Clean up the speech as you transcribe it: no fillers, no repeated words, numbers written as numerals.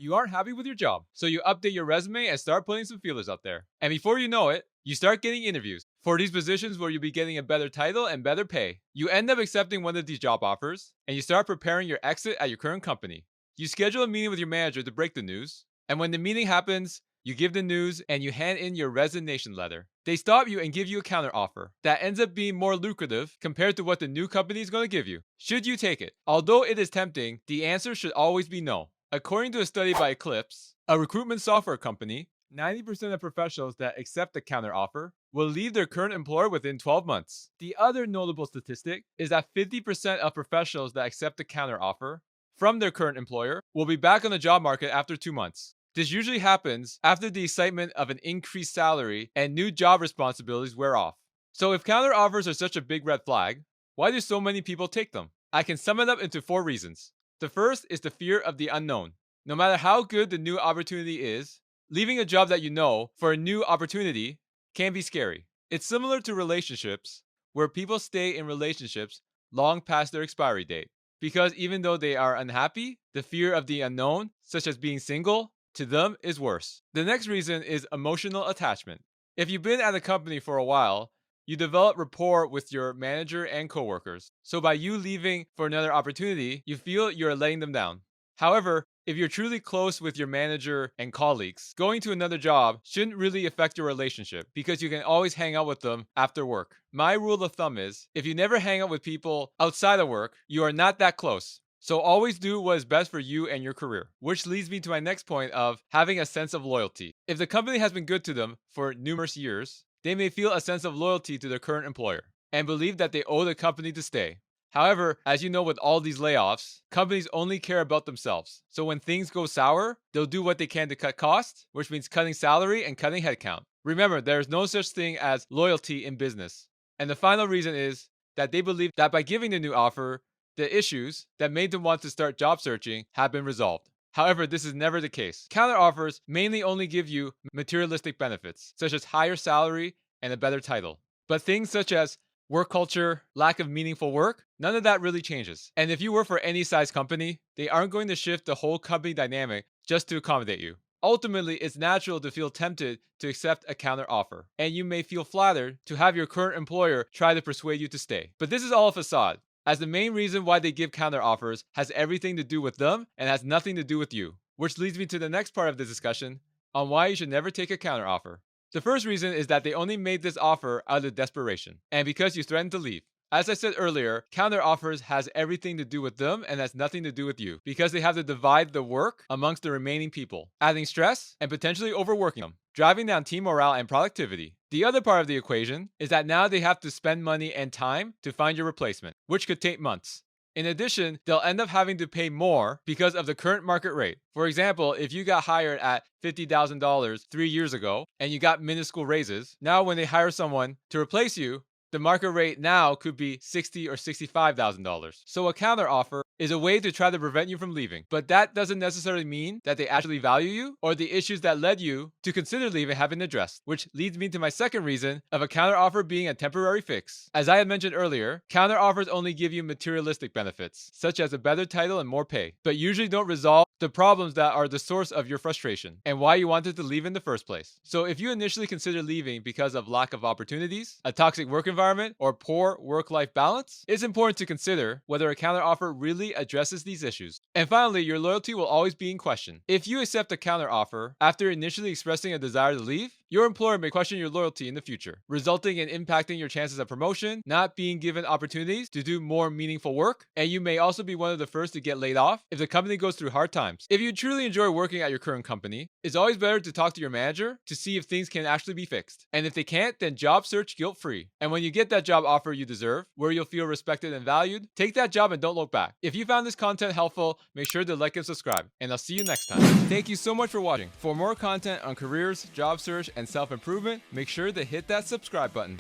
You aren't happy with your job, so you update your resume and start putting some feelers out there. And before you know it, you start getting interviews for these positions where you'll be getting a better title and better pay. You end up accepting one of these job offers, and you start preparing your exit at your current company. You schedule a meeting with your manager to break the news, and when the meeting happens, you give the news and you hand in your resignation letter. They stop you and give you a counter offer that ends up being more lucrative compared to what the new company is going to give you. Should you take it? Although it is tempting, the answer should always be no. According to a study by Eclipse, a recruitment software company, 90% of professionals that accept a counteroffer will leave their current employer within 12 months. The other notable statistic is that 50% of professionals that accept a counteroffer from their current employer will be back on the job market after 2 months. This usually happens after the excitement of an increased salary and new job responsibilities wear off. So if counteroffers are such a big red flag, why do so many people take them? I can sum it up into 4 reasons. The first is the fear of the unknown. No matter how good the new opportunity is, leaving a job that you know for a new opportunity can be scary. It's similar to relationships, where people stay in relationships long past their expiry date. Because even though they are unhappy, the fear of the unknown, such as being single, to them is worse. The next reason is emotional attachment. If you've been at a company for a while, you develop rapport with your manager and coworkers. So by you leaving for another opportunity, you feel you're letting them down. However, if you're truly close with your manager and colleagues, going to another job shouldn't really affect your relationship because you can always hang out with them after work. My rule of thumb is if you never hang out with people outside of work, you are not that close. So always do what is best for you and your career, which leads me to my next point of having a sense of loyalty. If the company has been good to them for numerous years, they may feel a sense of loyalty to their current employer and believe that they owe the company to stay. However, as you know with all these layoffs, companies only care about themselves. So when things go sour, they'll do what they can to cut costs, which means cutting salary and cutting headcount. Remember, there is no such thing as loyalty in business. And the final reason is that they believe that by giving the new offer, the issues that made them want to start job searching have been resolved. However, this is never the case. Counteroffers mainly only give you materialistic benefits, such as higher salary and a better title. But things such as work culture, lack of meaningful work, none of that really changes. And if you work for any size company, they aren't going to shift the whole company dynamic just to accommodate you. Ultimately, it's natural to feel tempted to accept a counter offer, and you may feel flattered to have your current employer try to persuade you to stay. But this is all a facade, as the main reason why they give counter offers has everything to do with them and has nothing to do with you. Which leads me to the next part of the discussion on why you should never take a counter offer. The first reason is that they only made this offer out of desperation, and because you threatened to leave. As I said earlier, counter offers has everything to do with them and has nothing to do with you, because they have to divide the work amongst the remaining people, adding stress and potentially overworking them, driving down team morale and productivity. The other part of the equation is that now they have to spend money and time to find your replacement, which could take months. In addition, they'll end up having to pay more because of the current market rate. For example, if you got hired at $50,000 3 years ago and you got minuscule raises, now when they hire someone to replace you, the market rate now could be $60,000 or $65,000. So a counter offer is a way to try to prevent you from leaving. But that doesn't necessarily mean that they actually value you or the issues that led you to consider leaving have been addressed. Which leads me to my second reason of a counter offer being a temporary fix. As I had mentioned earlier, counter offers only give you materialistic benefits, such as a better title and more pay, but usually don't resolve the problems that are the source of your frustration and why you wanted to leave in the first place. So if you initially consider leaving because of lack of opportunities, a toxic work environment, or poor work-life balance, it's important to consider whether a counteroffer really addresses these issues. And finally, your loyalty will always be in question. If you accept a counteroffer after initially expressing a desire to leave, your employer may question your loyalty in the future, resulting in impacting your chances of promotion, not being given opportunities to do more meaningful work, and you may also be one of the first to get laid off if the company goes through hard times. If you truly enjoy working at your current company, it's always better to talk to your manager to see if things can actually be fixed. And if they can't, then job search guilt-free. And when you get that job offer you deserve, where you'll feel respected and valued, take that job and don't look back. If you found this content helpful, make sure to like and subscribe, and I'll see you next time. Thank you so much for watching. For more content on careers, job search, and self-improvement, make sure to hit that subscribe button.